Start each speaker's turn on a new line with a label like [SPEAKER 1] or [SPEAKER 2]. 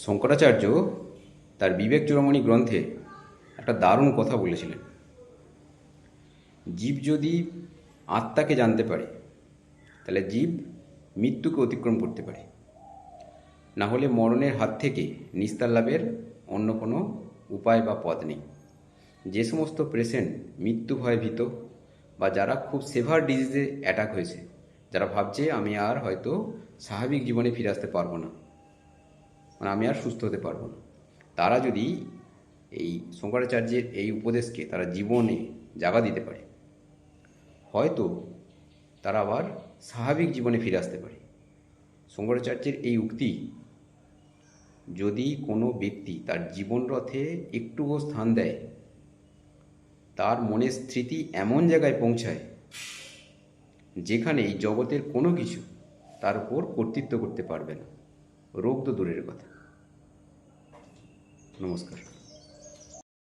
[SPEAKER 1] শঙ্করাচার্য তার বিবেক চূড়ামণি গ্রন্থে একটা দারুণ কথা বলেছিলেন। জীব যদি আত্মাকে জানতে পারে তাহলে জীব মৃত্যুকে অতিক্রম করতে পারে, না হলে মরণের হাত থেকে নিস্তার লাভের অন্য কোনো উপায় বা পথ নেই। যে সমস্ত পেশেন্ট মৃত্যু ভয়ে ভীত বা যারা খুব সেভার ডিজিজে অ্যাটাক হয়েছে, যারা ভাবছে আমি আর হয়তো স্বাভাবিক জীবনে ফিরে আসতে পারবো না, মানে আমি আর সুস্থ হতে পারবো না, তারা যদি এই শঙ্করাচার্যের এই উপদেশকে তারা জীবনে জাগা দিতে পারে, হয়তো তারা আবার স্বাভাবিক জীবনে ফিরে আসতে পারে। শঙ্করাচার্যের এই উক্তি যদি কোনো ব্যক্তি তার জীবন রথে একটুও স্থান দেয়, তার মনের স্মৃতি এমন জায়গায় পৌঁছায় যেখানে এই জগতের কোনো কিছু তার উপর কর্তৃত্ব করতে পারবে না, রোগ তো দূরের কথা। নমস্কার।